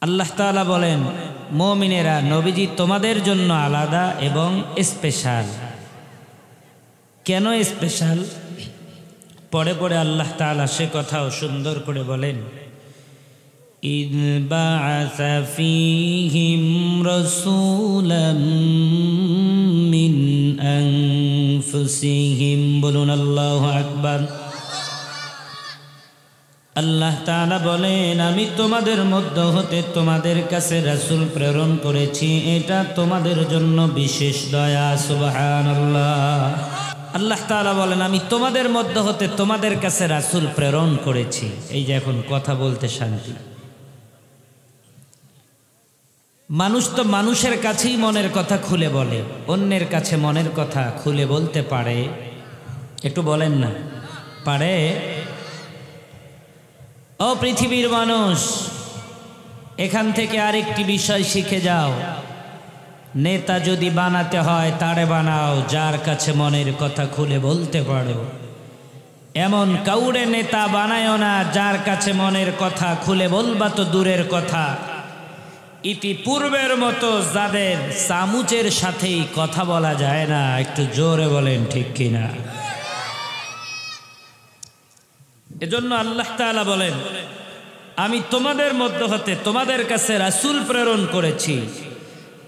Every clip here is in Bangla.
আল্লাহ তাআলা বলেন মুমিনেরা নবীজি তোমাদের জন্য আলাদা এবং স্পেশাল। কেন স্পেশাল? পরে পরে আল্লাহ তাআলা সে কথাও সুন্দর করে বলেন, ইয বা'আসা ফীহিম রাসূলাম মিন আনফুসিহিম। বলুন আল্লাহু আকবার। আল্লাহ তাআলা বলেন আমি তোমাদের মধ্য হতে তোমাদের কাছে রাসূল প্রেরণ করেছি, এটা তোমাদের জন্য বিশেষ দয়া। সুবহানাল্লাহ। আল্লাহ তাআলা বলেন আমি তোমাদের মধ্য হতে তোমাদের কাছে রাসূল প্রেরণ করেছি। এই যে এখন কথা বলতে শান্তি। মানুষ তো মানুষের কাছেই মনের কথা খুলে বলে, অন্যের কাছে মনের কথা খুলে বলতে পারে? একটু বলেন না, পারে? ও পৃথিবীর মানুষ, এখান থেকে আরেকটি বিষয় শিখে যাও। নেতা যদি বানাতে হয় তারে বানাও যার কাছে মনের কথা খুলে বলতে পারো। এমন কাউরে নেতা বানায়ও না যার কাছে মনের কথা খুলে বলবা তো দূরের কথা, ইতিপূর্বের মতো যাদের চামচের সাথেই কথা বলা যায় না। একটু জোরে বলেন ঠিক কিনা? এজন্য আল্লাহ তাআলা বলেন আমি তোমাদের মধ্য হতে তোমাদের কাছে রাসূল প্রেরণ করেছি,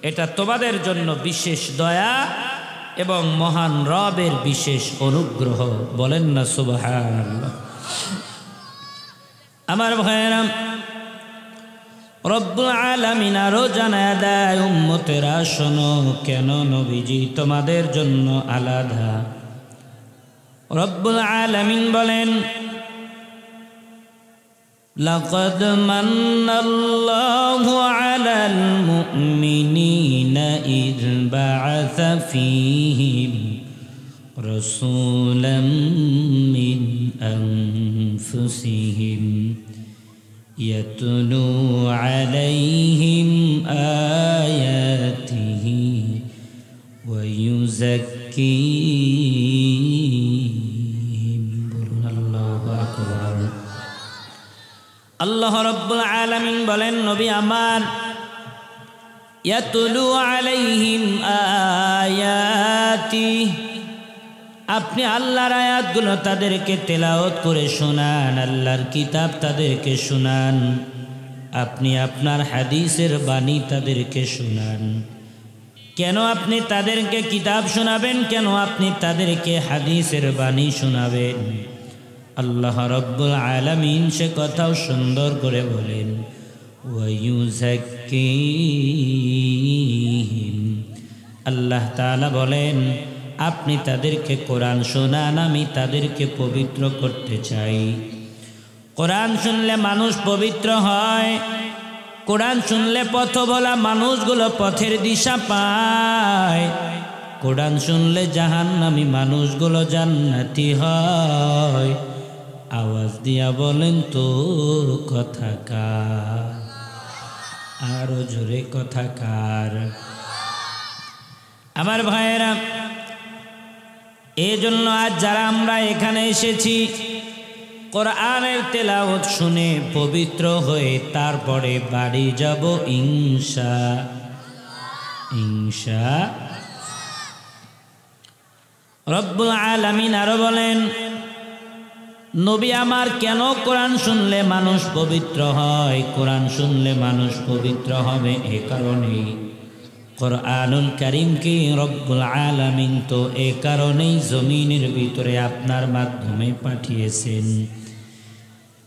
এটা তোমাদের জন্য বিশেষ দয়া এবং মহান রবের বিশেষ অনুগ্রহ। বলেন না সুবহানাল্লাহ। আমার ভাইয়েরা, রব্বুল আলামিন আরো জানায় দেয় উম্মতেরা শোনো কেন নবীজি তোমাদের জন্য আলাদা। রব্বুল আলামিন বলেন লাকাদ মান্নাল্লাহু আলাল মুমিনিনা ইয বা'আসা ফীহিম রাসূলাম মিন আনফুসিহিম ইয়াতলু আলাইহিম আয়াতিহি ওয়া ইউযাক্কিহিম। বলুন আল্লাহু আকবার। আল্লাহ রাব্বুল আলামিন বলেন নবী আমার, ইয়াতলু আলাইহিম আয়াতি, আপনি আল্লাহর আয়াতগুলো তাদেরকে তেলাওয়াত করে শোনান, আল্লাহর কিতাব তাদেরকে শোনান, আপনি আপনার হাদিসের বাণী তাদেরকে শোনান। কেন আপনি তাদেরকে কিতাব শোনাবেন? কেন আপনি তাদেরকে হাদিসের বাণী শোনাবেন? আল্লাহ রাব্বুল আলামিন সে কথাও সুন্দর করে বলেন ওয়া ইউযাক্কিহিম। আল্লাহ তাআলা বলেন আপনি তাদেরকে কোরআন শোনান, আমি তাদেরকে পবিত্র করতে চাই। কোরআন শুনলে মানুষ পবিত্র হয়, কোরআন শুনলে পথভোলা মানুষগুলো পথের দিশা পায়, কোরআন শুনলে জাহান্নামী মানুষগুলো জান্নাতি হয়। আওয়াজ দিয়া বলেন তো কথা কার? আরো জোরে কথা কার? আমার ভাইয়েরা, এই জন্য আজ যারা আমরা এখানে এসেছি কোরআনের তেলাওয়াত শুনে পবিত্র হয়ে তারপরে বাড়ি যাব ইনশা। রব্বুল আলামিন আরো বলেন নবী আমার কেন কোরআন শুনলে মানুষ পবিত্র হয়? কোরআন শুনলে মানুষ পবিত্র হবে এ কারণেই কোরআনুল কারীমকে রব্বুল আলামিন তো এ কারণেই জমিনের ভিতরে আপনার মাধ্যমে পাঠিয়েছেন।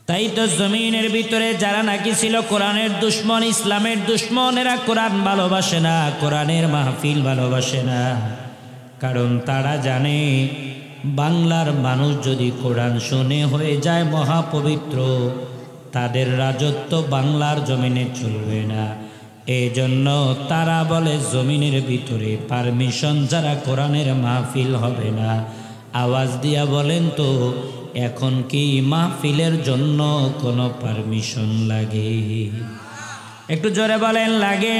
তাই তো জমিনের ভিতরে যারা নাকি ছিল কোরআনের দুশ্মন, ইসলামের দুশ্মন, এরা কোরআন ভালোবাসে না, কোরআনের মাহফিল ভালোবাসে না। কারণ তারা জানে বাংলার মানুষ যদি কোরআন শুনে হয়ে যায় মহাপবিত্র, তাদের রাজত্ব বাংলার জমিনে চলবে না। এই জন্য তারা বলে জমিনের ভিতরে পারমিশন যারা কোরআনের মাহফিল হবে না। আওয়াজ দিয়া বলেন তো এখন কি মাহফিলের জন্য কোনো পারমিশন লাগে? একটু জোরে বলেন লাগে?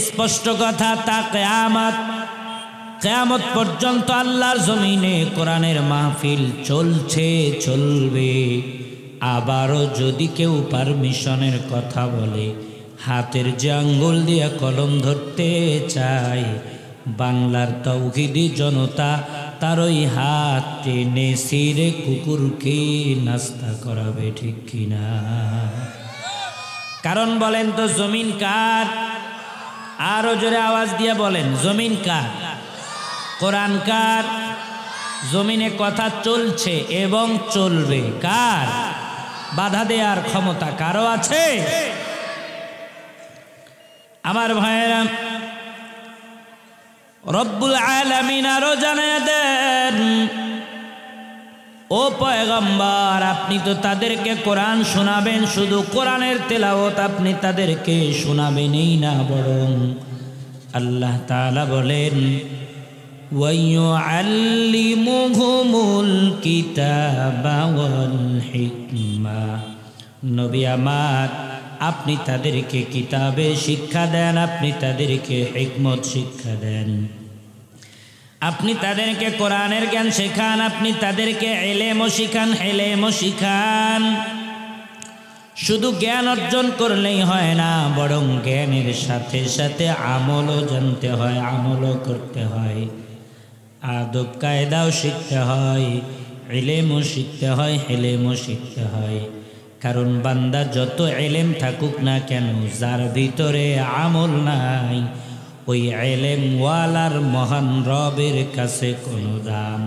স্পষ্ট কথা, তা কিয়ামত পর্যন্ত আল্লাহর জমিনে কোরআনের মাহফিল চলছে, চলবে। আবারও যদি কেউ পারমিশনের কথা বলে, হাতের যে আঙ্গুল দিয়ে কলম ধরতে চায়, বাংলার তাওহীদি জনতা তার ওই হাত টেনে ছিঁড়ে কুকুরকে নাস্তা করাবে, ঠিক কিনা? কারণ বলেন তো, জমিন কার? আরো জোরে আওয়াজ দিয়ে বলেন, জমিন কার? কোরআন কার? জমিনে কথা চলছে এবং চলবে কার? বাধা দেওয়ার ক্ষমতা কারো আছে? আমার ভাইয়েরা, রব্বুল আলামিন আরো জানায়া দেন, ও পয়গম্বর, আপনি তো তাদেরকে কোরআন শোনাবেন, শুধু কোরআনের তেলাওয়াত আপনি তাদেরকে শোনাবেনই না, বরং আল্লাহ তাআলা বলেন ওয়ায়ুআল্লিমুহুমুল কিতাবা ওয়াল হিকমা। নবী আমার, আপনি তাদেরকে কিতাবে শিক্ষা দেন, আপনি তাদেরকে হিকমত শিক্ষা দেন, আপনি তাদেরকে কোরআনের জ্ঞান শেখান, আপনি তাদেরকে ইলমও শিখান, হিলমও শিখান। শুধু জ্ঞান অর্জন করলেই হয় না, বরং জ্ঞানের সাথে সাথে আমলও জানতে হয়, আমলও করতে হয়, আদব কায়দাও শিখতে হয়, ইলমও শিখতে হয়, হিলমও শিখতে হয়। কারণ বান্দা যত ইলম থাকুক না কেন, যার ভিতরে আমল নাই, ওই ইলম ওয়ালার মহান রবের কাছে কোনো দাম।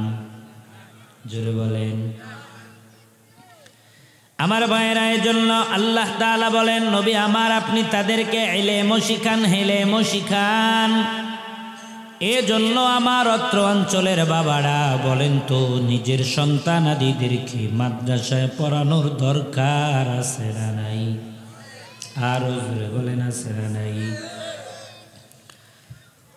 জোরে বলেন। আমার ভাইয়েরা, এজন্য আল্লাহ তাআলা বলেন, নবী আমার, আপনি তাদেরকে ইলমও শিখান, হিলমও শিখান। এজন্য আমার অত্র অঞ্চলের বাবারা বলেন তো, নিজের সন্তানাদিদেরকে মাদ্রাসায় পড়ানোর দরকার আছে না নাই? আরো জোরে বলেন, আছে না নাই?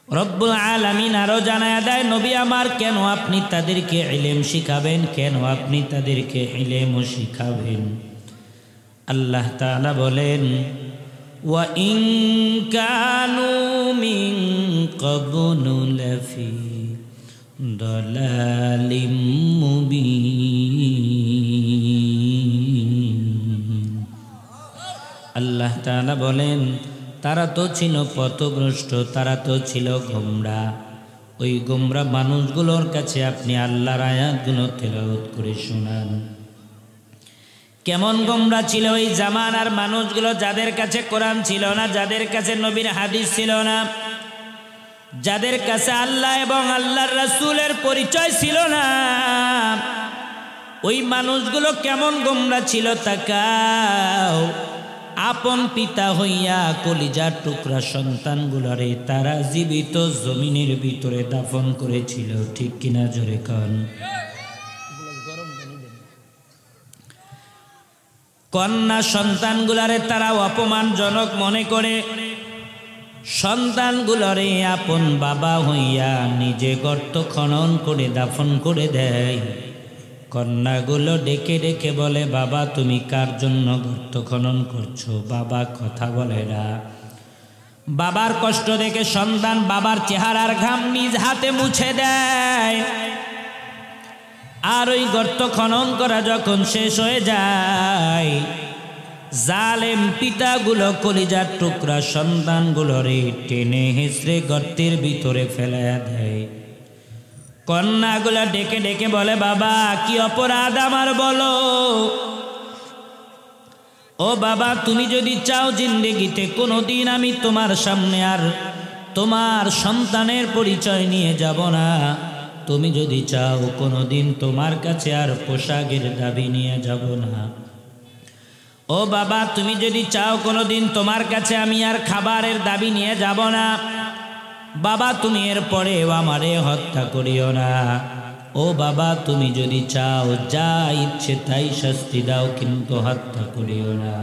রব্বুল আলামিন আরো জানায়া দেয়, নবী আমার, কেন আপনি তাদেরকে ইলম শিখাবেন, কেন আপনি তাদেরকে ইলমও শিখাবেন? আল্লাহ তাআলা বলেন ওয়া ইন কানু মিন ক্বাবলু লাফি দালালিম মুবিন। আল্লাহ তাআলা বলেন, তারা তো ছিল পথভ্রষ্ট, তারা তো ছিল গোমরা। ওই গোমরা মানুষগুলোর কাছে আপনি আল্লাহর আয়াতগুলো তেলাওয়াত করে শোনান। কেমন গোমরা ছিল ওই জামানার মানুষগুলো, যাদের কাছে কোরআন ছিল না, যাদের কাছে নবীর হাদিস ছিল না, যাদের কাছে আল্লাহ এবং আল্লাহর রাসূলের পরিচয় ছিল না। ওই মানুষগুলো কেমন গোমরা ছিল তাকাও। আপন পিতা হইয়া কলিজার টুকরা সন্তানগুলোরে তারা জীবিত জমিনের ভিতরে দাফন করেছিল, ঠিক কিনা? জোরে কন। কন্যা সন্তানগুলারে তারা অপমানজনক মনে করে সন্তানগুলোরে আপন বাবা হইয়া নিজে গর্ত খনন করে দাফন করে দেয়। কন্যাগুলো ডেকে ডেকে বলে, বাবা তুমি কার জন্য গর্ত খনন করছো? বাবা কথা বলে না। বাবার কষ্ট দেখে সন্তান বাবার চেহারার ঘাম নিজ হাতে মুছে দেয়। আর ওই গর্ত খনন করা যখন শেষ হয়ে যায়, জালেম পিতাগুলো কলিজার টুকরা সন্তানগুলোরে টেনে হেঁচড়ে গর্তের ভিতরে ফেলাইয়া দেয়। কন্যাগুলা ডেকে ডেকে বলে, বাবা কি অপরাধ আমার বলো। ও বাবা, তুমি যদি চাও জিন্দেগিতে কোনোদিন আমি তোমার সামনে আর তোমার সন্তানের পরিচয় নিয়ে যাব না, তুমি যদি চাও কোনোদিন তোমার কাছে আর পোশাকের দাবি নিয়ে যাব না, ও বাবা তুমি যদি চাও কোনোদিন তোমার কাছে আমি আর খাবারের দাবি নিয়ে যাব না, বাবা তুমি এর পরেও আমারে হত্যা করিও না। ও বাবা তুমি যদি চাও যা ইচ্ছে তাই শাস্তি দাও, কিন্তু হত্যা করিও না।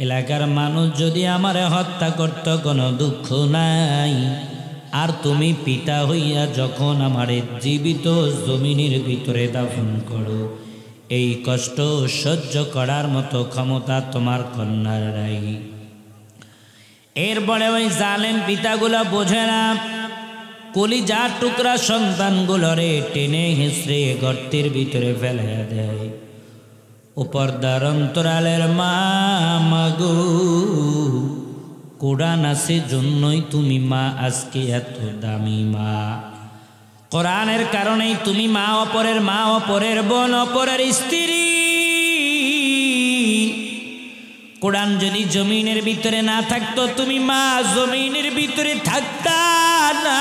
এলাকার মানুষ যদি আমারে হত্যা করত কোনো দুঃখ নাই, আর তুমি পিতা হইয়া যখন আমারে জীবিত জমিনের ভিতরে দাফন করো, এই কষ্ট সহ্য করার মতো ক্ষমতা তোমার কন্যার নাই। এরপরে ওই জালেম পিতাগুলো বোঝে না, কলিজার টুকরা সন্তানগুলোরে টেনে হেঁচড়ে গর্তের ভিতরে ফেলে দেয়। ও পর্দার অন্তরালের মা মাগো, কোরআন আছে জন্যই তুমি মা, আজকে এত দামি মা। কোরআনের কারণেই তুমি মা, অপরের মা, অপরের বোন, অপরের স্ত্রী। কোরআন যদি জমিনের ভিতরে না থাকতো, তুমি মা জমিনের ভিতরে থাকতা না।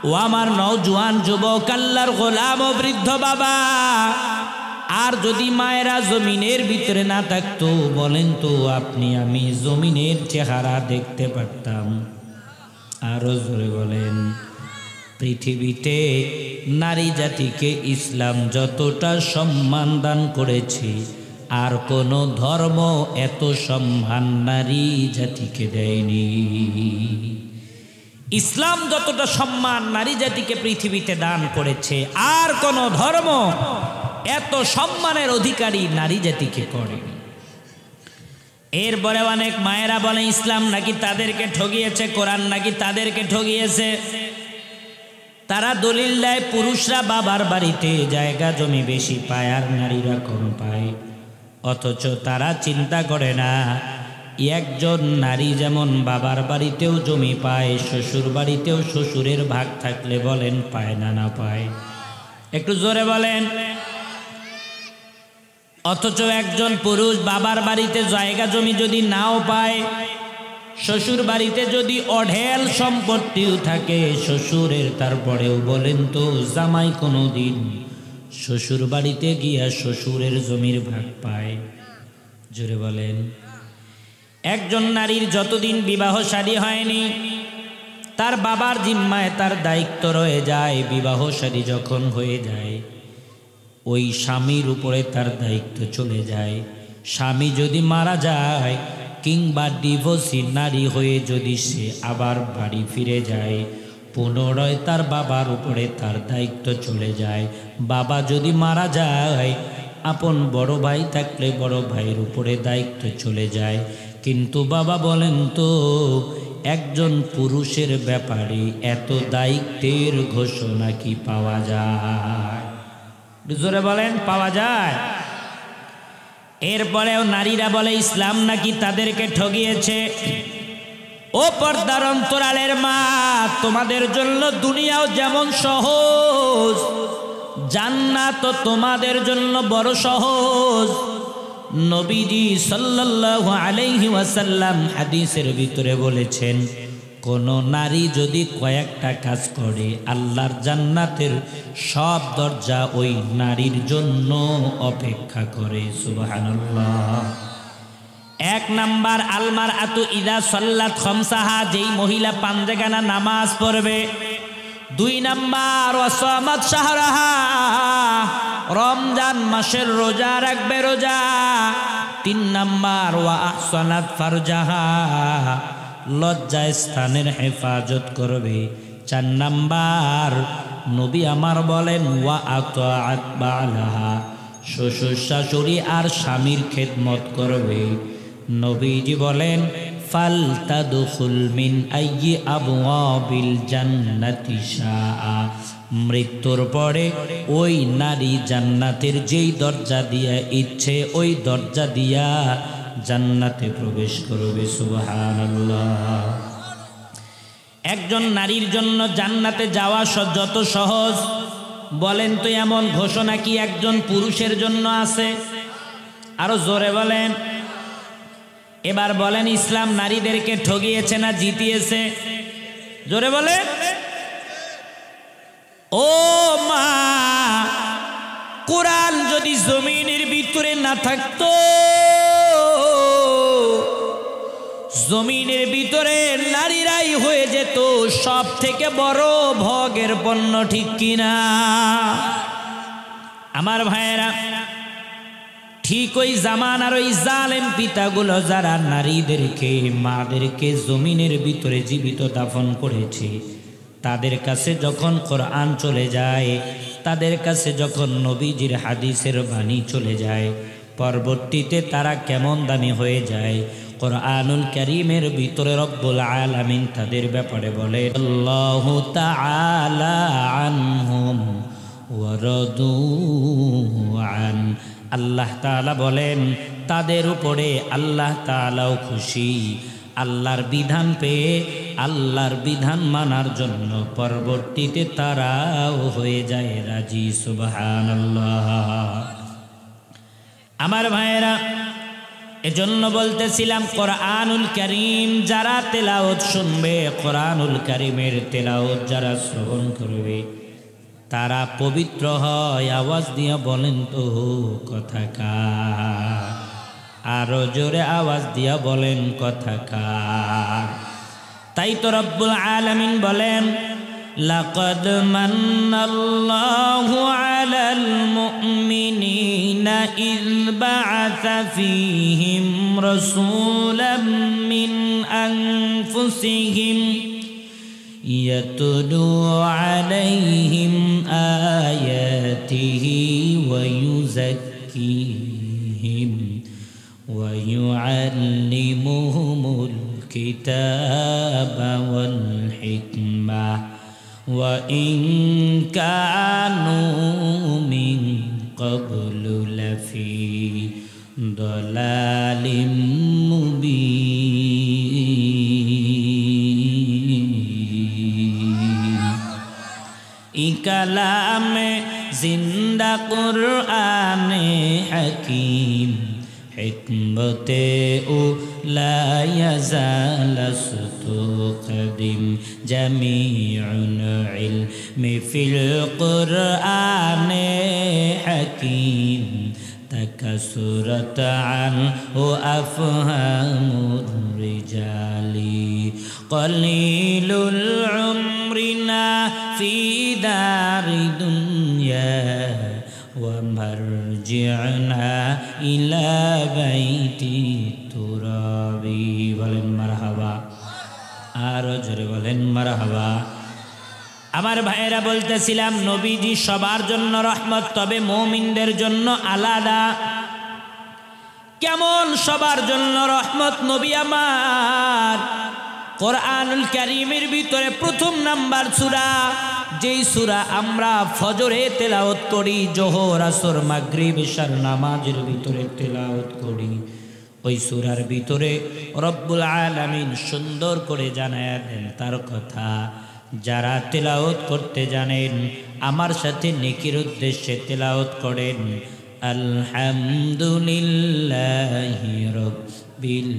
ও আমার নওজোয়ান যুবক, আল্লাহর গোলাম ও বৃদ্ধ বাবা, আর যদি মায়েরা জমিনের ভিতরে না থাকতো, বলেন তো আপনি আমি জমিনের চেহারা দেখতে পারতাম? আরো জোরে বলেন। পৃথিবীতে নারী জাতিকে ইসলাম যতটা সম্মান দান করেছে, আর কোনো ধর্ম এত সম্মান নারী জাতিকে দেয়নি। ইসলাম যতটা সম্মান নারী জাতিকে পৃথিবীতে দান করেছে, আর কোনো ধর্ম এত সম্মানের অধিকারী নারী জাতিকে করেনি। এরপরে অনেক মায়েরা বলে ইসলাম নাকি তাদেরকে ঠগিয়েছে, কোরআন নাকি তাদেরকে ঠগিয়েছে। তারা দলিল দেয় পুরুষরা বাবার বাড়িতে জায়গা জমি বেশি পায় আর নারীরা কম পায়, অথচ তারা চিন্তা করে না একজন নারী যেমন বাবার বাড়িতেও জমি পায়, শ্বশুর বাড়িতেও শ্বশুরের ভাগ থাকলে বলেন পায় না না পায়? একটু জোরে বলেন। অথচ একজন পুরুষ বাবার বাড়িতে জায়গা জমি যদি নাও পায়, শ্বশুর বাড়িতে যদি অঢেল সম্পত্তিও থাকে শ্বশুরের, তারপরেও বলেন তো জামাই কোনো দিন শ্বশুর বাড়িতে গিয়া শ্বশুরের জমির ভাগ পায়? জোরে বলেন। একজন নারীর যতদিন বিবাহ শাদী হয়নি, তার বাবার জিম্মায় তার দায়িত্ব রয়ে যায়। বিবাহ শাদী যখন হয়ে যায়, ওই স্বামীর উপরে তার দায়িত্ব চলে যায়। স্বামী যদি মারা যায় কিংবা ডিভোর্সি নারী হয়ে যদি সে আবার বাড়ি ফিরে যায়, পুনরায় তার বাবার উপরে তার দায়িত্ব চলে যায়। বাবা যদি মারা যায়, আপন বড় ভাই থাকলে বড় ভাইয়ের উপরে দায়িত্ব চলে যায়। কিন্তু বাবা বলেন তো, একজন পুরুষের ব্যাপারে এত দায়িত্বের ঘোষণা কি পাওয়া যায়? জোরে বলেন, পাওয়া যায়? এরপরেও নারীরা বলে ইসলাম নাকি তাদেরকে ঠগিয়েছে। ও পর্দার অন্তরালের মা, তোমাদের জন্য দুনিয়াও যেমন সহজ, জান্নাত তোমাদের জন্য বড় সহজ। নবীজি সাল্লাল্লাহু আলাইহি ওয়াসাল্লাম হাদিসের ভিতরে বলেছেন, কোন নারী যদি কয়েকটা কাজ করে, আল্লাহর জান্নাতের সব দরজা ওই নারীর জন্য অপেক্ষা করে। সুবহানাল্লাহ। এক নাম্বার, আলমার আতু ইদা সাল্লাত খামসাহা, যেই মহিলা পাঁচগানা নামাজ পড়বে। দুই নাম্বার, ওয়াসামাত শাহরাহা, রমজান মাসের রোজা রাখবে, রোজা। তিন নাম্বার, ওয়া আহসানাত ফারজাহা, লজ্জা স্থানের হেফাজত করবে। চার নাম্বার, নবী আমার বলেন ওয়া আতাআত বালাহা, শ্বশুর শাশুড়ি আর স্বামীর খেদমত করবে। নবীজি বলেন ফালতাদখুল মিন আইয়ি আবওয়াবিল জান্নাতি শাআ, মৃত্যুর পরে ওই নারী জান্নাতের যেই দরজা দিয়া ইচ্ছে ওই দরজা দিয়া জান্নাতে প্রবেশ করবে। সুবহানাল্লাহ। একজন নারীর জন্য জান্নাতে যাওয়া যত সহজ, বলেন তো এমন ঘোষণা কি একজন পুরুষের জন্য আছে? আরো জোরে বলেন। এবার বলেন, ইসলাম নারীদেরকে ঠগিয়েছে না জিতিয়েছে? জোরে বলেন। ও মা, কোরআন যদি জমিনের ভিতরে না থাকতো, জমিনের ভিতরে নারীরাই হয়ে যেত সব থেকে বড় ভোগের পণ্য, ঠিক কিনা? আমার ভাইয়েরা, ঠিক ওই জামানার ওই জালেম পিতাগুলো যারা নারীদেরকে, মাদেরকে জমিনের ভিতরে জীবিত দাফন করেছে, তাদের কাছে যখন কোরআন চলে যায়, তাদের কাছে যখন নবীজির হাদিসের বাণী চলে যায়, পরবর্তীতে তারা কেমন দামি হয়ে যায়। কোরআনুল কারীমের ভিতরে রব্বুল আলামিন তাদের ব্যাপারে বলে, আল্লাহু তাআলা আনহুম ওয়া রাদু আন, আল্লাহ তাআলা বলেন তাদের উপরে আল্লাহ তাআলাও খুশি। আল্লাহর বিধান পেয়ে আল্লাহর বিধান মানার জন্য পরবর্তীতে তারাও হয়ে যায় রাজি। সুবহানাল্লাহ। আমার ভাইয়েরা, এজন্য বলতেছিলাম কোরআনুল কারীম যারা তেলাওয়াত শুনবে, কোরআনুল কারীমের তেলাওয়াত যারা শ্রবণ করবে, তারা পবিত্র হয়। আওয়াজ দিয়ে বলেন তো কথা কার? আরো জোরে আওয়াজ দিয়া বলেন কথা কার? তাই তো রব্বুল আলামিন বলেন লাকাদ মান্নাল্লাহু আলাল মুমিনিনা ইয বা'আসা ফীহিম রাসূলাম মিন আনফুসিহিম ইয়াতলু আলাইহিম আয়াতিহি ওয়া ইউযাক্কিহিম ويعلمهم الكتاب والحكمة وإن كانوا من قبل لفي ضلال مبين كلام زندہ قرآن حکیم حکمت لا يزال ستقدم جميع العلم في القرآن حكيم تكسرت عنه أفهام الرجال قليل العمرنا في دار دنيا ومرجعنا إلى بيت التراب বলেন মারহাবা। আর জোরে বলেন মারহাবা। আমার ভাইয়েরা বলতেছিলাম নবীজি সবার জন্য রহমত, তবে মুমিনদের জন্য আলাদা। কেমন সবার জন্য রহমত? নবী আমার কোরআনুল কারীমের ভিতরে প্রথম নাম্বার সূরা, যেই সূরা আমরা ফজরে তেলাওয়াত করি, জোহর আসর মাগরিব ইশার নামাজের ভিতরে তেলাওয়াত করি, ওই সূরার ভিতরে রব্বুল আলামিন সুন্দর করে জানায়া দেন তার কথা। যারা তেলাওয়াত করতে জানেন আমার সাথে নেকির উদ্দেশ্যে তেলাওয়াত করেন আলহামদুলিল্লাহি রাব্বিল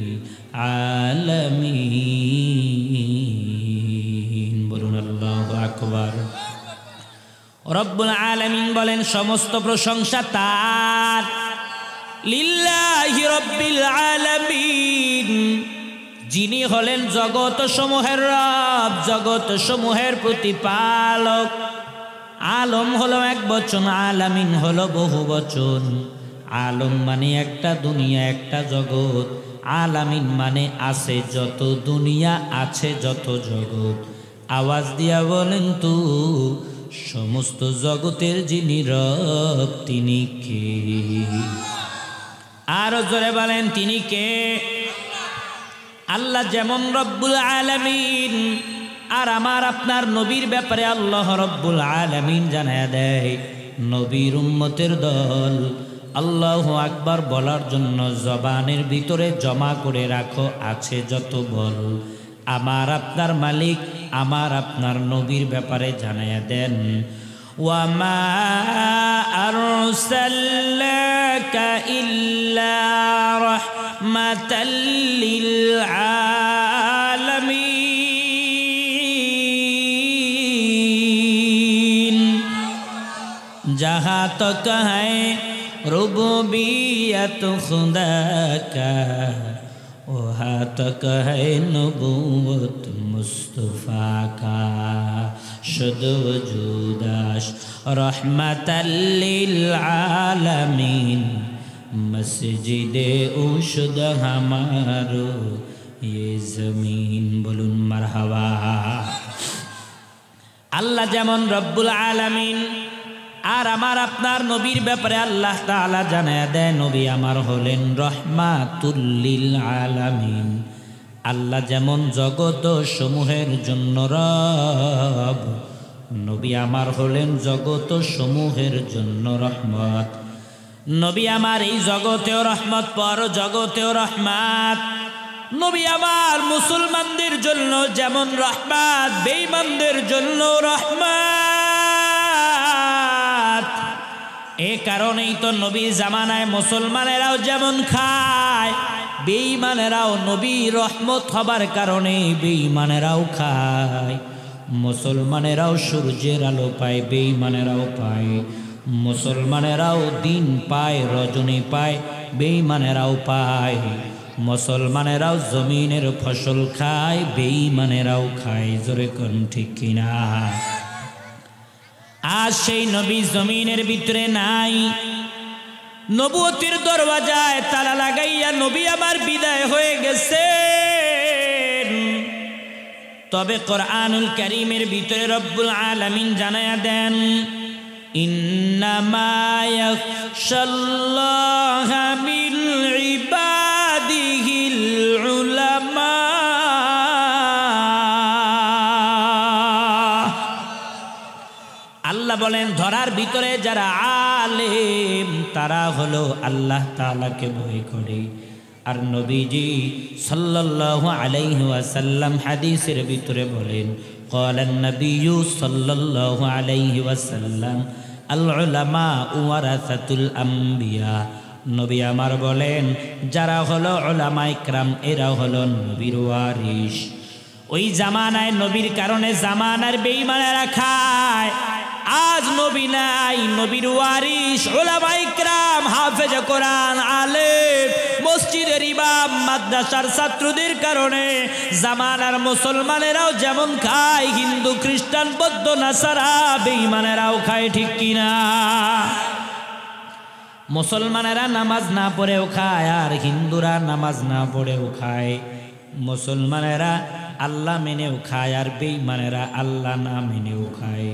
আলামিন। বলুন আল্লাহু আকবার। রব্বুল আলামিন বলেন সমস্ত প্রশংসা তার, লিল্লাহি রাব্বিল আলামিন, যিনি হলেন জগৎ সমূহের রব, জগৎ সমূহের প্রতিপালক। আলম হলো এক বচন, আলামিন হলো বহু বচন। আলম মানে একটা দুনিয়া, একটা জগৎ। আলামিন মানে আছে যত দুনিয়া, আছে যত জগৎ। আওয়াজ দিয়া বলেন তো সমস্ত জগতের যিনি রব তিনি কে? আরো জোরে বলেন তিনি কে? আল্লাহ যেমন রব্বুল আলামিন, আর আমার আপনার নবীর ব্যাপারে আল্লাহ রব্বুল আলামিন জানায়া দেয় নবীর উম্মতের দল আল্লাহু আকবার বলার জন্য জবানের ভিতরে জমা করে রাখো আছে যত বল। আমার আপনার মালিক আমার আপনার নবীর ব্যাপারে জানায়া দেন ওয়ামা আরসালনাকা ইল্লা রাহমাতাল লিল আলামিন। जहाँ तक है रुबूबियत खुदा का वहाँ तक है नबूवत मुस्तफ़ा का। शुद वजूदाश रहमतल लिल आलमीन मस्जिदे उशुद हमारो ये ज़मीन। बोलुन मरहबा। আল্লাহ যেমন রব্বুল আলামিন, আর আমার আপনার নবীর ব্যাপারে আল্লাহ তাআলা জানায়া দেয় নবী আমার হলেন রহমাতুল লিল আলামিন। আল্লাহ যেমন জগৎ সমূহের জন্য রব, নবী আমার হলেন জগৎ সমূহের জন্য রহমত। নবী আমার এই জগতেও রহমত, পর জগতেও রহমত। নবী আমার মুসলমানদের জন্য যেমন রহমত, বেঈমানদের জন্য রহমত। এ কারণেই তো নবীর জামানায় মুসলমানেরাও যেমন খায়, বেঈমানেরাও নবী রহমত হবার কারণে বেঈমানেরাও খায়। মুসলমানেরাও সূর্যের আলো পায়, বেঈমানেরাও পায়। মুসলমানেরাও দিন পায়, রজনী পায়, বেঈমানেরাও পায়। মুসলমানেরাও জমিনের ফসল খায়, বেঈমানেরাও খায়। জোরে কোন ঠিক কিনা? আজ সেই নবী জমিনের ভিতরে নাই। নবুয়তের দরওয়াজায় তালা লাগাইয়া নবী আমার বিদায় হয়ে গেছে। তবে কোরআনুল কারীমের ভিতরে রব্বুল আলামিন জানায়া দেন, ইন্নামা ইয়াখশাল্লাহা মিন ইবাদিহিল উলামা। আল্লাহ বলেন ধরার ভিতরে যারা আলেম তারা হলো আল্লাহ তাআলাকে ভয় করে। আর নবীজি সাল্লাল্লাহু আলাইহি ওয়াসাল্লাম হাদিসের ভিতরে বলেন, ক্বালান নবিয়্যু সাল্লাল্লাহু আলাইহি ওয়াসাল্লাম আল উলামা ওয়ারাসাতুল আম্বিয়া। নবী আমার বলেন যারা হলো উলামা ইকরাম এরা হলো নবীর ওয়ারিস। ওই জামানায় নবীর কারণে জামানার বেঈমানেরা খায়। আজ নবী নাই, নবীর ওয়ারিস উলামা ইকরাম, হাফেজ কোরআন, আলেম, মসজিদের ইমাম, মাদ্রাসার ছাত্রদের কারণে জামানার মুসলমানেরাও যেমন খায়, হিন্দু, খ্রিস্টান, বৌদ্ধ, নাসারা, বেঈমানেরাও খায়। ঠিক কিনা? মুসলমানেরা নামাজ না পড়েও খায়, আর হিন্দুরা নামাজ না পড়েও খায়। মুসলমানেরা আল্লাহ মেনেও খায়, আর বেঈমানেরা আল্লাহ না মেনেও খায়।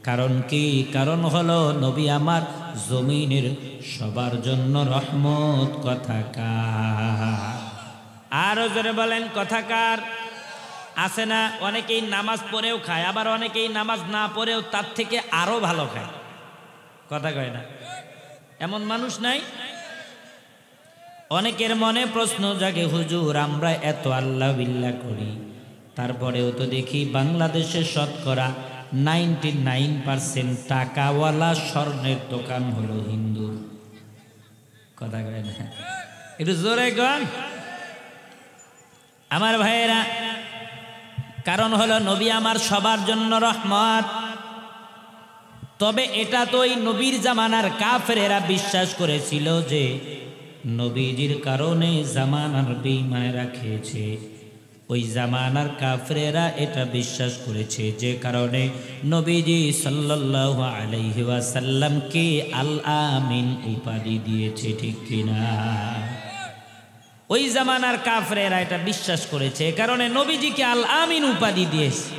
কারণ কি? কারণ হলো নবী আমার জমিনের সবার জন্য রহমত। কথাকার আরো জোরে বলেন কথাকার। আছে না অনেকেই নামাজ পড়েও খায়, আবার অনেকেই নামাজ না পড়েও তার থেকে আরো ভালো খায়। কথা কয় না? এমন মানুষ নাই? অনেকের মনে প্রশ্ন জাগে, হুজুর আমরা এত আল্লাহ বিল্লাহ করি, তারপরেও তো দেখি বাংলাদেশের শতকরা 99% টাকাওয়ালা স্বর্ণের দোকান হলো হিন্দু। কথা কয় না? একটু জোরে গান আমার ভাইয়েরা। কারণ হলো নবী আমার সবার জন্য রহমত। তবে এটা তো ওই নবীর জামানার কাফেরেরা বিশ্বাস করেছিল যে নবীজির কারণে জামানার বেঈমানেরা খেয়েছে। ওই জামানার কাফেরেরা এটা বিশ্বাস করেছে যে কারণে নবীজি সাল্লাল্লাহু আলাইহি ওয়াসাল্লামকে আল আমিন উপাধি দিয়েছে। ঠিক কিনা? ওই জামানার কাফেরেরা এটা বিশ্বাস করেছে, কারণে নবীজিকে আল আমিন উপাধি দিয়েছে।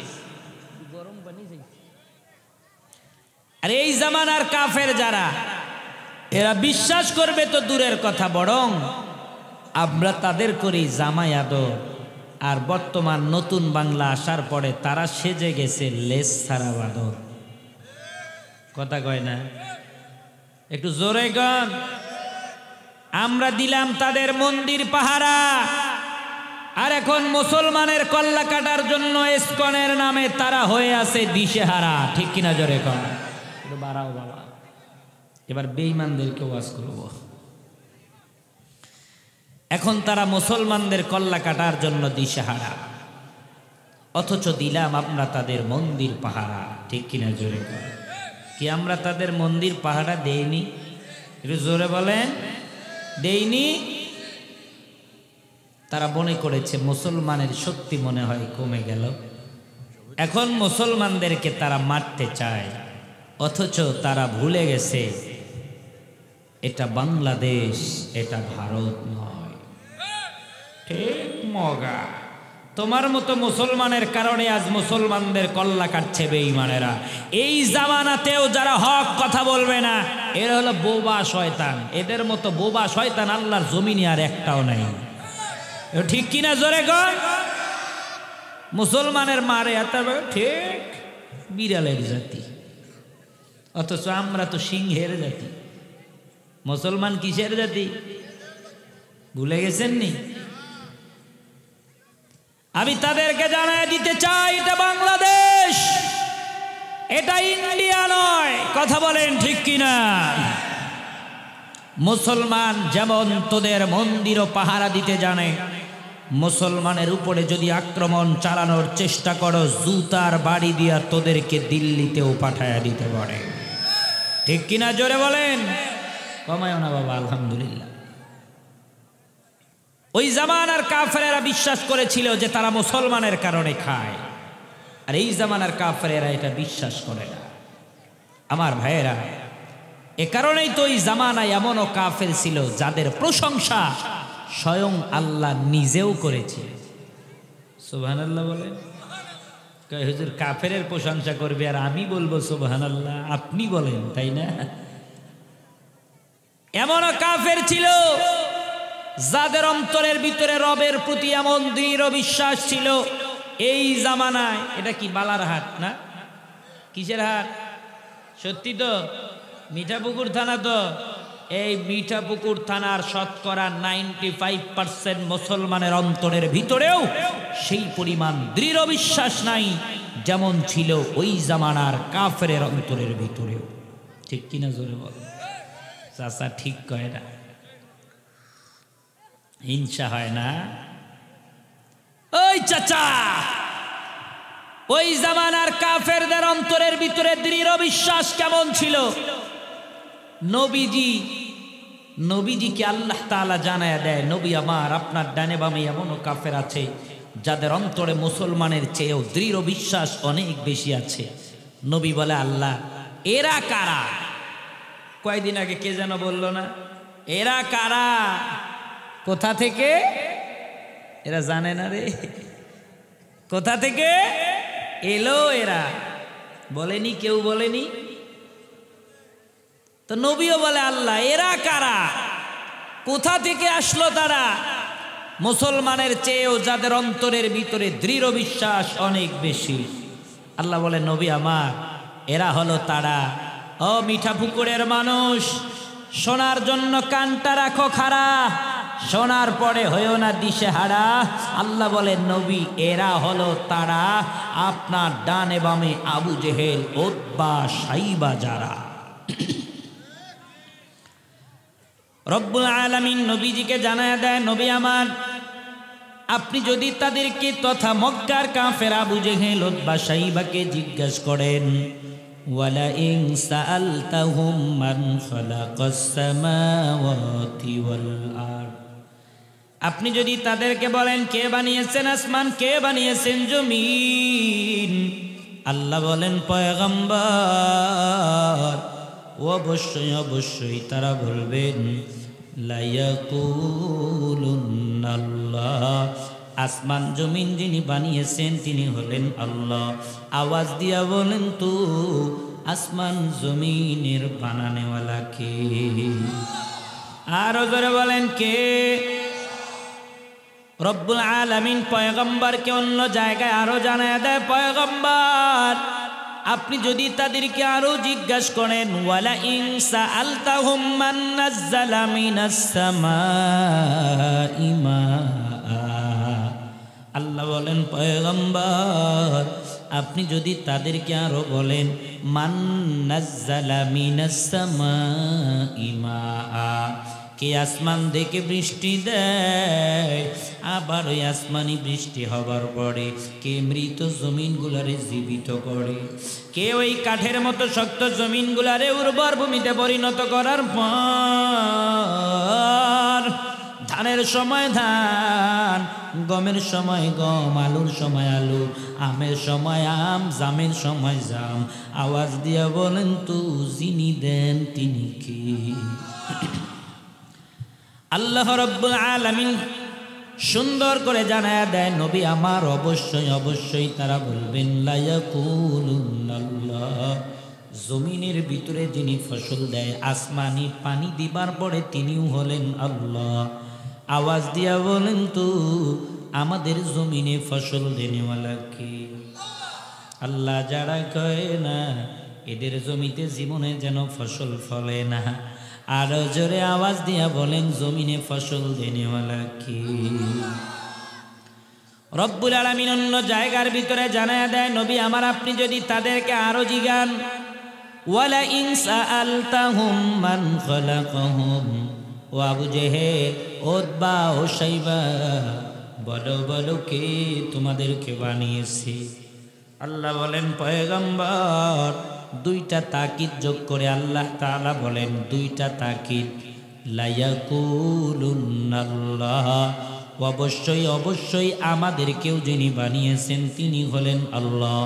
আর এই জামানার কাফের যারা, এরা বিশ্বাস করবে তো দূরের কথা, বরং আমরা তাদের করি জামাই আদর। আর বর্তমান নতুন বাংলা আসার পরে তারা সেজে গেছে লেস ছাড়া বাদর। কথা কয় না? একটু জোরে গান। আমরা দিলাম তাদের মন্দির পাহারা, আর এখন মুসলমানের কল্লা কাটার জন্য ইসকনের নামে তারা হয়ে আছে দিশেহারা। ঠিক কিনা? জোরে কন। একটু বাড়াও বাবা। এবার বেঈমানদেরকে ওয়াজ করব। এখন তারা মুসলমানদের কল্লা কাটার জন্য দিশেহারা, অথচ দিলাম আমরা তাদের মন্দির পাহারা। ঠিক কিনা? জোরে কর। কি আমরা তাদের মন্দির পাহারা দেইনি? একটু জোরে বলেন। দেইনি? তারা মনে করেছে মুসলমানের শক্তি মনে হয় কমে গেল, এখন মুসলমানদেরকে তারা মারতে চায়। অথচ তারা ভুলে গেছে এটা বাংলাদেশ, এটা ভারত নয়। ঠিক মগা। তোমার মতো মুসলমানের কারণে আজ মুসলমানদের কল্লা কাটছে বেঈমানেরা। এই জামানাতেও যারা হক কথা বলবে না, এরা হলো বোবা শয়তান। এদের মতো বোবা শয়তান আল্লাহর জমিনে আর একটাও নাই। ঠিক কিনা? জোরে গণ। মুসলমানের মারে এত ঠিক বিড়ালের জাতি, অথচ আমরা তো সিংহের জাতি। মুসলমান কিসের জাতি ভুলে গেছেন নি? আমি তাদেরকে জানাই দিতে চাই, এটা বাংলাদেশ, এটা ইন্ডিয়া নয়। কথা বলেন ঠিক কিনা? মুসলমান যেমন তোদের মন্দিরও পাহারা দিতে জানে, মুসলমানের উপরে যদি আক্রমণ চালানোর চেষ্টা করো, জুতার বাড়ি দিয়া তোদেরকে দিল্লিতেও পাঠায়া দিতে পারে। ঠিক কিনা? জোরে বলেন। কমায়ও না বাবা, আলহামদুলিল্লাহ। ওই জামানার কাফেরেরা বিশ্বাস করেছিল যে তারা মুসলমানের কারণে খায়, আর এই জামানার কাফেরেরা এটা বিশ্বাস করে না। আমার ভাইয়েরা, এ কারণেই তো ওই জামানায় এমনও কাফের ছিল যাদের প্রশংসা স্বয়ং আল্লাহ নিজেও করেছে। সুবহানাল্লাহ বলেন। কয় হুজুর কাফেরের প্রশংসা করবে আর আমি বলবো সুবহানাল্লাহ? আপনি বলেন, তাই না? এমনও কাফের ছিল যাদের অন্তরের ভিতরে রবের প্রতি এমন দৃঢ় বিশ্বাস ছিল। এই জামানায় এটা কি বালার হাট না? কিসের হাট? সত্যি তো মিঠাপুকুর থানা তো। এই মিঠাপুকুর থানার শতকরা 95% মুসলমানের অন্তরের ভিতরেও সেই পরিমাণ দৃঢ় বিশ্বাস নাই যেমন ছিল ওই জামানার কাফেরের অন্তরের ভিতরেও। ঠিক কিনা? জোরে বল। চাচা ঠিক কয় না? হিংসা হয় না? ওই চাচা, ওই জামানার কাফেরদের অন্তরের ভিতরে দৃঢ় বিশ্বাস কেমন ছিল? নবীজিকে আল্লাহ তাআলা জানায়া দেয়, নবী আমার, আপনার ডানে বামে এমনও কাফের আছে যাদের অন্তরে মুসলমানের চেয়েও দৃঢ় বিশ্বাস অনেক বেশি আছে। নবী বলে, আল্লাহ এরা কারা? কয়েকদিন আগে কে যেন বলল না, এরা কারা? কোথা থেকে? এরা জানে না রে, কোথা থেকে এলো এরা? বলেনি, কেউ বলেনি তো। নবীও বলে, আল্লাহ এরা কারা? কোথা থেকে আসলো তারা? মুসলমানের চেয়েও যাদের অন্তরের ভিতরে দৃঢ় বিশ্বাস অনেক বেশি। আল্লাহ বলে, নবী আমার, এরা হলো তারা। ও মিঠাপুকুরের মানুষ, শোনার জন্য কানটা রাখো খাড়া, শোনার পরে হয়েও না দিশেহারা। আল্লাহ বলেন, নবী এরা হলো তারা, আপনার ডানে বামে আবু জেহেল, উতবা, সাইবা যারা। রব্বুল আলামিন নবীজিকে জানায় দেয়, নবী আমার, আপনি যদি তাদেরকে তথা মক্কার কাফের আবু জেহেল, উতবা, সাইবাকে জিজ্ঞাসা করেন, ওয়ালা ইন সাআলতাহুম মান খালাকাস সামাওয়াতি ওয়াল আরদ, আপনি যদি তাদেরকে বলেন কে বানিয়েছেন আসমান, কে বানিয়েছেন জমিন, আল্লাহ বলেন পয়গম্বর অবশ্যই অবশ্যই তারা বলবেন লা ইয়াকুলুনাল্লাহ, আসমান জমিন যিনি বানিয়েছেন তিনি হলেন আল্লাহ। আওয়াজ দিয়া বলেন তো, আসমান জমিনের বানানেওয়ালা কে? আরো জোরে বলেন কে? রব্বুল আলামিন পয়গম্বরকে অন্য জায়গায় আরো জানায় দেয়, পয়গম্বর আপনি যদি তাদেরকে আরো জিজ্ঞাসা করেন, ওয়ালা ইন সাআলতাহুম মান নাযালা মিনাস সামাই মাআ, আল্লাহ বলেন পয়গম্বর আপনি যদি তাদেরকে আরো বলেন, মান নাযালা মিনাস সামাই মাআ, কে আসমান থেকে বৃষ্টি দেয়, আবার ওই আসমানি বৃষ্টি হবার পরে কে মৃত জমিনগুলারে জীবিত করে, কে ওই কাঠের মতো শক্ত জমিনগুলারে উর্বর ভূমিতে পরিণত করার পর ধানের সময় ধান, গমের সময় গম, আলুর সময় আলু, আমের সময় আম, জামের সময় জাম। আওয়াজ দিয়া বলেন তো, যিনি দেন তিনি কি? আল্লাহ রাব্বুল আলামিন সুন্দর করে জানায়া দেয়, নবী আমার অবশ্যই অবশ্যই তারা বলবেন লা ইয়াকুলুনাল্লাহ, জমিনের ভিতরে যিনি ফসল দেয়, আসমানি পানি দিবার পরে তিনিও হলেন আল্লাহ। আওয়াজ দিয়া বলেন তো, আমাদের জমিনে ফসল দেনেওয়ালা কে? আল্লাহ যারা কয় না এদের জমিতে জীবনে যেন ফসল ফলে না, আরো জোরে আওয়াজ দিয়া বলেন জমিনে ফসল দেনেওয়ালা কি? রব্বুল আলামিন অন্য জায়গার ভিতরে জানায়া দেয়, নবী আমার আপনি যদি তাদেরকে আরো জিগান, ওয়ালা ইন সাআলতাহুম মান খালাকাহুম, ও আবু জেহেল, উতবা ও শাইবা, বলো বলো কে তোমাদেরকে বানিয়েছে? আল্লাহ বলেন পয়গম্বর দুইটা তাকিদ যোগ করে আল্লাহ তাআলা বলেন দুইটা তাকিদ, লা ইয়াকুলুন্নাল্লাহ, অবশ্যই অবশ্যই আমাদেরকেও যিনি বানিয়েছেন তিনি হলেন আল্লাহ।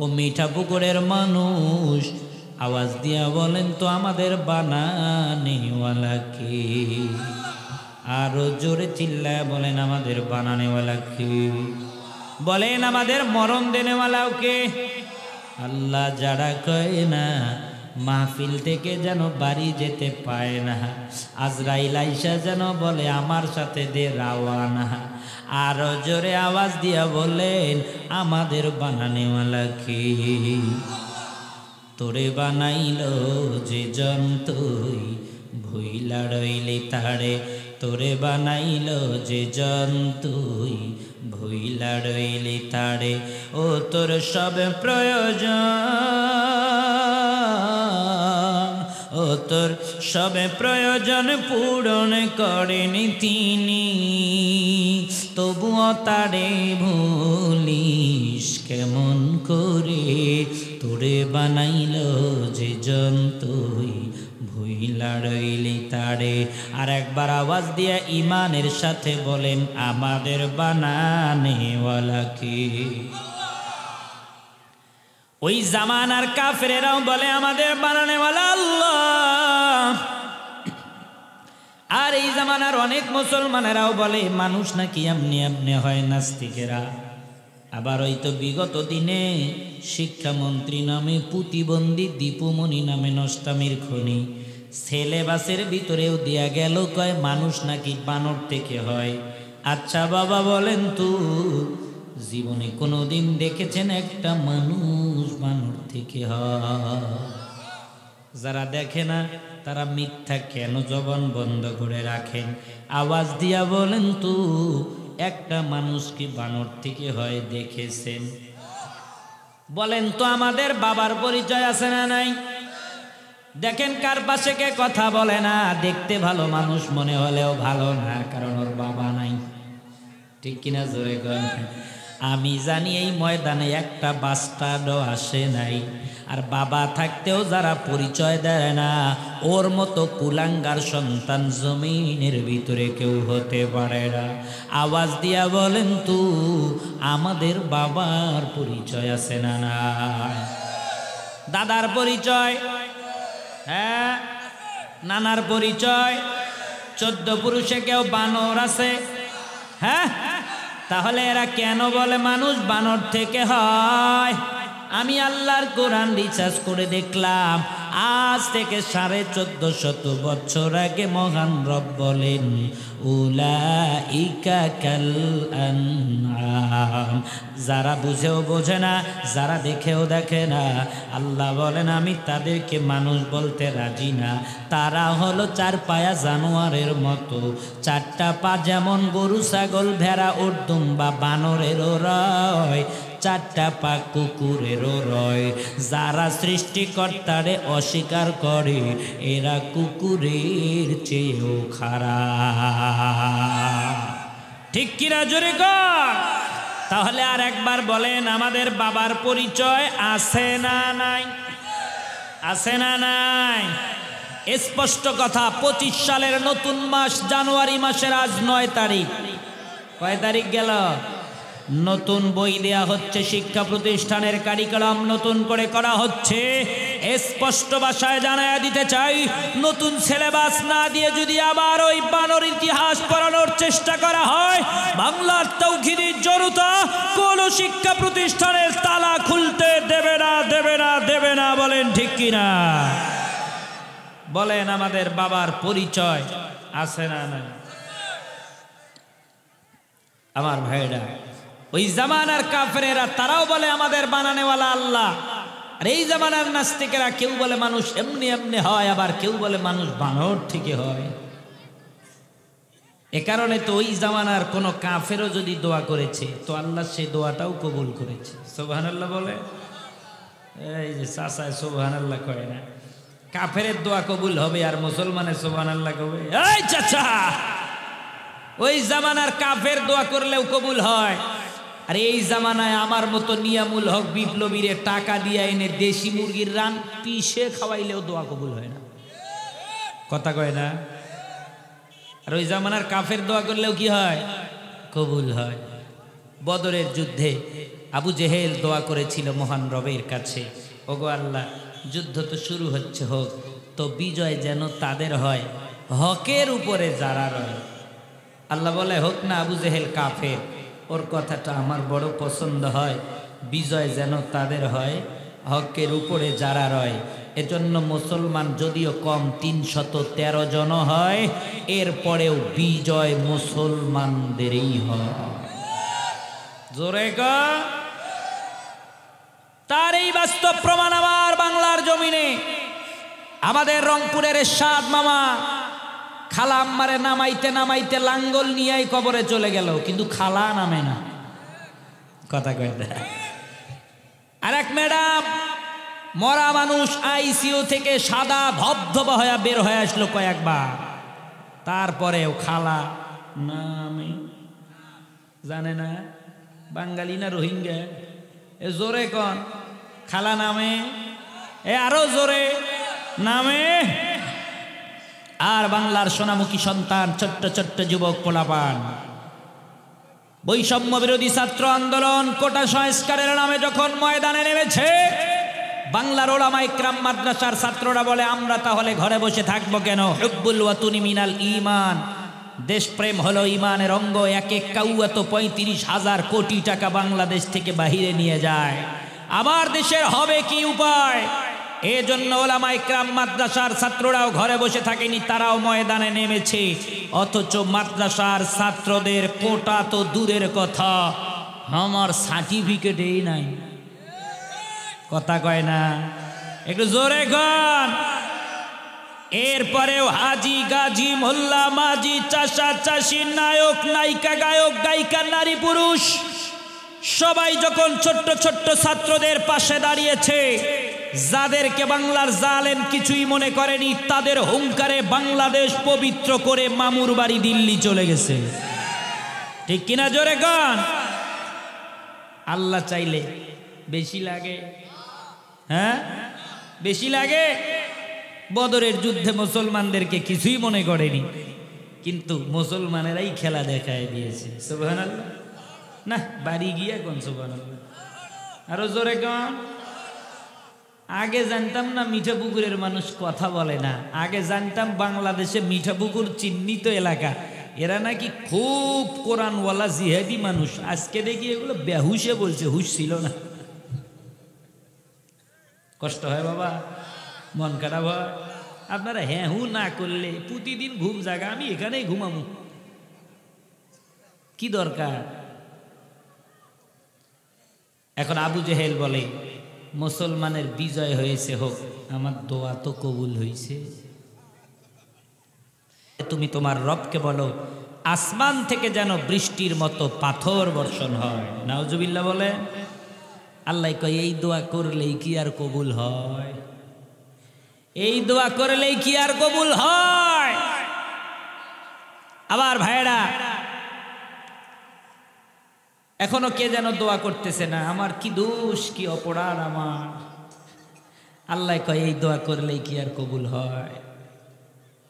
ও মিঠা পুকুরের মানুষ আওয়াজ দিয়া বলেন তো আমাদের বানানেওয়ালা কে? আরো জোরে চিল্লায় বলেন আমাদের বানানেওয়ালা কে? বলেন আমাদের মরণ দেনেওয়ালাও কে? আল্লাহ যারা কয় না মাহফিল থেকে যেন বাড়ি যেতে পায় না, আজরাইল আইসা যেন বলে আমার সাথে দে রাওয়ানা। আরো জোরে আওয়াজ দিয়া বলেন আমাদের বানানেওয়ালা কে? তোরে বানাইল যে জন তুই ভুইলা রইলি তারে, তোরে বানাইল যে জন তুই ভুইলা রইলি তারে। ও তোর সব প্রয়োজন, ও তোর সব প্রয়োজন পূরণ করেনি তিনি, তবুও তারে ভুলিস কেমন করে? তোরে বানাইল যে জন তুই ভুইলা রইলি তারে। আর একবার আওয়াজ দিয়া ইমানের সাথে বলেন আমাদের বানানেওয়ালা কে? ওই জামানার কাফেরেরাও বলে আমাদের বানানেওয়ালা আল্লাহ। আর এই জামানার অনেক মুসলমানেরাও বলে মানুষ নাকি এমনি এমনি হয়, নাস্তিকেরা। আবার হয়তো বিগত দিনে শিক্ষামন্ত্রী নামে প্রতিবন্ধী দীপুমণি নামে নষ্টামির খনি সিলেবাসের ভিতরেও দিয়া গেল, কয় মানুষ নাকি বানর থেকে হয়। আচ্ছা বাবা বলেন তো জীবনে কোনোদিন দেখেছেন একটা মানুষ বানর থেকে হয়? যারা দেখে না তারা মিথ্যা কেন জবান বন্ধ করে রাখেন? আওয়াজ দিয়া বলেন তো একটা মানুষ কি বানর থেকে হয় দেখেছেন? বলেন তো আমাদের বাবার পরিচয় আছে না নাই? দেখেন কার পাশে কে কথা বলে না, দেখতে ভালো মানুষ মনে হলেও ভালো না, কারণ ওর বাবা নাই। ঠিক কিনা জোরে কন? আমি জানি এই ময়দানে একটা বাস্টার্ডও আসে নাই, আর বাবা থাকতেও যারা পরিচয় দেয় না ওর মতো কুলাঙ্গার সন্তান জমিনের ভিতরে কেউ হতে পারে না। আওয়াজ দিয়া বলেন তো আমাদের বাবার পরিচয় আছে না না? দাদার পরিচয়, হ্যাঁ, নানার পরিচয়, 14 পুরুষে কেউ বানর আছে? হ্যাঁ, তাহলে এরা কেন বলে মানুষ বানর থেকে হয়? আমি আল্লাহর কোরআন রিসার্চ করে দেখলাম, আজ থেকে 1450 বছর আগে মহান রব বলেন উলাইকা কাল আনআম। যারা বুঝেও বোঝে না, যারা দেখেও দেখে না, আল্লাহ বলেন আমি তাদেরকে মানুষ বলতে রাজি না। তারা হলো 4 পায়া জানোয়ারের মতো, 4টা পা যেমন গরু ছাগল ভেড়া উট দুম্বা বানরেরও রয়, 4টা পা কুকুরেরও রয়। যারা সৃষ্টিকর্তারে অস্বীকার করে এরা কুকুরের চেয়েও খারাপ। ঠিক কিনা জোরে কর? তাহলে আর একবার বলেন আমাদের বাবার পরিচয় আছে না নাই? আছে না নাই? স্পষ্ট কথা। 25 সালের নতুন মাস জানুয়ারি মাসের আজ 9 তারিখ। কয় তারিখ গেল? নতুন বই দেয়া হচ্ছে, শিক্ষা প্রতিষ্ঠানের কারিকুলাম নতুন করে করা হচ্ছে। স্পষ্ট ভাষায় জানায়া দিতে চাই, নতুন সিলেবাস না দিয়ে যদি আবার ওই বানর ইতিহাস পড়ানোর চেষ্টা করা হয়, বাংলার তৌহিদি জনতা কোন শিক্ষা প্রতিষ্ঠানের তালা খুলতে দেবে না, দেবে না, দেবে না। বলেন ঠিক কিনা? বলেন আমাদের বাবার পরিচয় আছে না নাই? আমার ভাইরা, ওই জামানার কাফেরেরা তারাও বলে আমাদের বানানেওয়ালা আল্লাহ। আর এই জামানার নাস্তিকেরা কেউ বলে মানুষ এমনি এমনি হয়, আবার কেউ বলে মানুষ বানর থেকে হয়। এ কারণে তো ওই জামানার কোনো কাফেরও যদি দোয়া করেছে তো আল্লাহ সেই দোয়াটাও কবুল করেছে। সুবহানাল্লাহ বলে। এই যে চাচায় সুবহানাল্লাহ কয় না, কাফেরের দোয়া কবুল হবে আর মুসলমানের সুবহানাল্লাহ কবে? এই চাচা, ওই জামানার কাফের দোয়া করলেও কবুল হয়, আর এই জামানায় আমার মতো নিয়ামুল হক বিপ্লবীরে টাকা দিয়ে এনে দেশি মুরগির রান পিষে খাওয়াইলেও দোয়া কবুল হয় না। কথা কয় না? আর ওই জামানার কাফের দোয়া করলেও কি হয়? কবুল হয়। বদরের যুদ্ধে আবু জেহেল দোয়া করেছিল মহান রবের কাছে, ওগো আল্লাহ, যুদ্ধ তো শুরু হচ্ছে, হোক তো বিজয় যেন তাদের হয় হকের উপরে যারা রয়। আল্লাহ বলে, হোক না আবু জেহেল কাফের, ওর কথাটা আমার বড় পছন্দ হয়, বিজয় যেন তাদের হয় হকের উপরে যারা রয়। এজন্য মুসলমান যদিও কম ৩১৩ জন হয়, এরপরেও বিজয় মুসলমানদেরই হয়। জোরে গো। তার এই বাস্তব প্রমাণ আমার বাংলার জমিনে আমাদের রংপুরের এরশাদ মামা খালা আম্মারে নামাইতে নামাইতে লাঙ্গল নিয়েই কবরে চলে গেল, কিন্তু খালা নামে না। কথা কয় না। আর এক ম্যাডাম মরা মানুষ আইসিইউ থেকে সাদা ধবধবা হয়ে বের হয়ে আসলো কয়েকবার, তারপরেও খালা নামে জানে না। বাঙালি না রোহিঙ্গা? এ জোরে কন, খালা নামে? এ আরো জোরে নামে। আর বাংলার সোনামুখী সন্তান ছোট্ট ছোট্ট যুবক পোলাপান বৈষম্য বিরোধী ছাত্র আন্দোলন কোটা সংস্কারের নামে যখন ময়দানে নেমেছে, বাংলার ওলামা ইকরাম মাদ্রাসার ছাত্ররা বলে, আমরা তাহলে ঘরে বসে থাকবো কেন? হুব্বুল ওয়াতুনি মিনাল ঈমান, দেশপ্রেম হলো ঈমানের অঙ্গ। এক এক কাউয়া তো ৩৫,০০০ কোটি টাকা বাংলাদেশ থেকে বাহিরে নিয়ে যায়, আমার দেশের হবে কি উপায়? এজন্য ওলামা ইকরাম মাদ্রাসার ছাত্ররাও ঘরে বসে থাকেনি, তারাও ময়দানে নেমেছে। অথচ মাদ্রাসার ছাত্রদের কোটা তো দূরের কথা, আমার সার্টিফিকেটই নাই। কথা কয় না? একটু জোরে গান। এরপরেও হাজি গাজী মোল্লা মাঝি চাষা চাষি নায়ক নায়িকা গায়ক গায়িকা নারী পুরুষ সবাই যখন ছোট্ট ছোট্ট ছাত্রদের পাশে দাঁড়িয়েছে, যাদেরকে বাংলার জালেম কিছুই মনে করেনি, তাদের হুঙ্কারে বাংলাদেশ পবিত্র করে মামুর বাড়ি দিল্লি চলে গেছে। ঠিক কিনা? জোরে গান। আল্লাহ চাইলে বেশি লাগে, হ্যাঁ বেশি লাগে। বদরের যুদ্ধে মুসলমানদেরকে কিছুই মনে করেনি, কিন্তু মুসলমানেরাই খেলা দেখায় দিয়েছে। সুবহানাল্লাহ। না বাড়ি গিয়া কোন সুবহানাল্লাহ, আরো জোরে কোন। আগে জানতাম না মিঠাপুকুরের মানুষ কথা বলে না, আগে জানতাম বাংলাদেশে মিঠাপুকুর চিহ্নিত এলাকা, এরা নাকি খুব কোরআনওয়ালা জিহাদি মানুষ। আজকে দেখি এগুলো বেহুশে বলছে, হুশ ছিল না। কষ্ট হয় বাবা, মন খারাপ হয়। আপনারা হ্যাঁ হু না করলে প্রতিদিন ঘুম জাগা, আমি এখানেই ঘুমামু, কি দরকার? এখন আবু জেহেল বলে, মুসলমানের বিজয় হয়েছে, হোক, আমার দোয়া তো কবুল হয়েছে। তুমি তোমার রবকে বলো আসমান থেকে যেন বৃষ্টির মতো পাথর বর্ষণ হয়। নাউজুবিল্লাহ বলে। আল্লাহ কয়, এই দোয়া করলেই কি আর কবুল হয়? এই দোয়া করলেই কি আর কবুল হয়? আবার ভাইরা এখনো কে যেন দোয়া করতেছে না, আমার কি দোষ, কি অপরাধ আমার? আল্লাহ কয়, এই দোয়া করলেই কি আর কবুল হয়?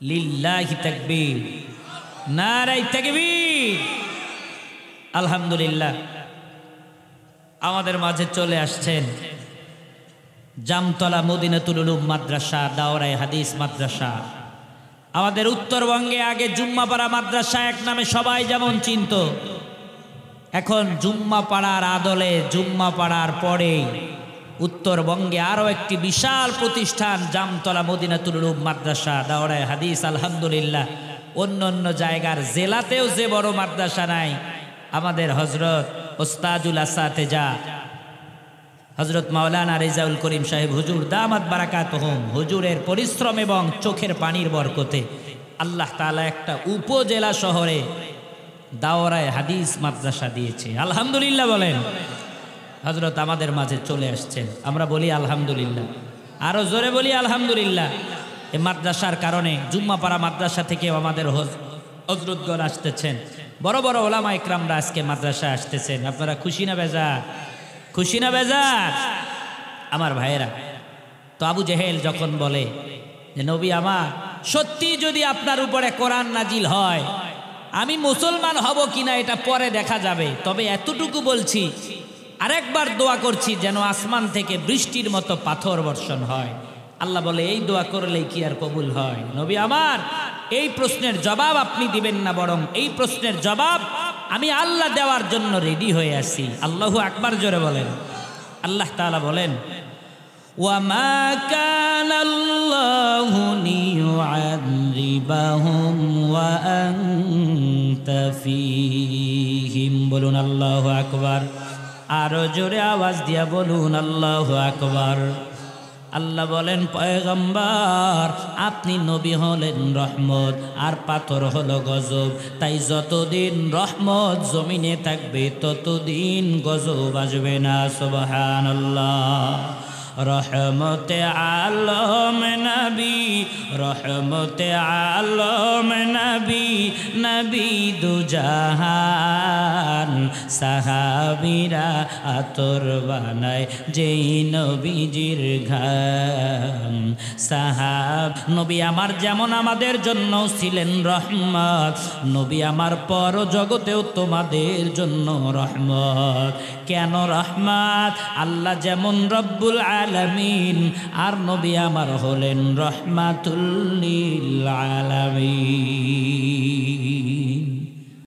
লিল্লাহি তাকবীর, নারায়ে তাকবীর। আলহামদুলিল্লাহ, আমাদের মাঝে চলে আসছেন জামতলা মদিনাতুল উলুম মাদ্রাসা, দাওরায়ে হাদিস মাদ্রাসা। আমাদের উত্তরবঙ্গে আগে জুম্মাপাড়া মাদ্রাসা এক নামে সবাই যেমন চিনত, এখন জুম্মাপাড়ার আদলে, জুম্মাপাড়ার পরে উত্তরবঙ্গে আরও একটি বিশাল প্রতিষ্ঠান জামতলা মদিনাতুল উলুম মাদ্রাসা, দাওরায়ে হাদিস। আলহামদুলিল্লাহ, অন্য অন্য জায়গার জেলাতেও যে বড় মাদ্রাসা নাই, আমাদের হজরত ওস্তাদুল আসাতেজা হযরত মাওলানা রেজাউল করিম সাহেব হুজুর দামাত বারাকাতুহুম হুজুরের পরিশ্রম এবং চোখের পানির বরকতে আল্লাহ তাআলা একটা উপজেলা শহরে দাওরায়ে হাদিস মাদ্রাসা দিয়েছে। আলহামদুলিল্লাহ বলেন। হযরত আমাদের মাঝে চলে আসছেন, আমরা বলি আলহামদুলিল্লাহ, আরো জোরে বলি আলহামদুলিল্লাহ। এই মাদ্রাসার কারণে জুম্মাপাড়া মাদ্রাসা থেকে আমাদের হযরতগণ আসতেছেন, বড় বড় ওলামা ইকরামরা আজকে মাদ্রাসা আসতেছেন। আপনারা খুশি না বেজার? খুশি না বেজার? আমার ভাইয়েরা, তো আবু জেহেল যখন বলে যে নবী আমার সত্যি যদি আপনার উপরে কোরআন নাজিল হয় আমি মুসলমান হব কিনা এটা পরে দেখা যাবে, তবে এতটুকু বলছি আরেকবার দোয়া করছি যেন আসমান থেকে বৃষ্টির মতো পাথর বর্ষণ হয়। আল্লাহ বলে এই দোয়া করলেই কি আর কবুল হয়? নবী আমার এই প্রশ্নের জবাব আপনি দিবেন না, বরং এই প্রশ্নের জবাব আমি আল্লাহ দেওয়ার জন্য রেডি হয়ে আছি। আল্লাহু আকবার জোরে বলেন। আল্লাহ তাআলা বলেন ওয়ামা কানাল্লাহু লিয়ুআযিবাহুম ওয়া আনতা ফীহিম। বলুন আল্লাহু আকবার। আরো জোরে আওয়াজ দিয়া বলুন আল্লাহু আকবার। আল্লাহ বলেন পয়গম্বর আপনি নবী হলেন রহমত আর পাথর হলো গজব, তাই যতদিন রহমত জমিনে থাকবে ততদিন গজব আসবে না। সুবহানাল্লাহ। রহমতে আলম নবী, রহমতে আলম নবী, নবী দুজাহান সাহাবীরা আতর বানায় যেই নবীজির ঘাম। সাহাব নবী আমার যেমন আমাদের জন্য ছিলেন রহমত, নবী আমার পর জগতেও তোমাদের জন্য রহমত। কেন রহমত? আল্লাহ যেমন রব্বুল আলামিন আর নবী আমার হলেন রহমাতুল লিল আলামিন।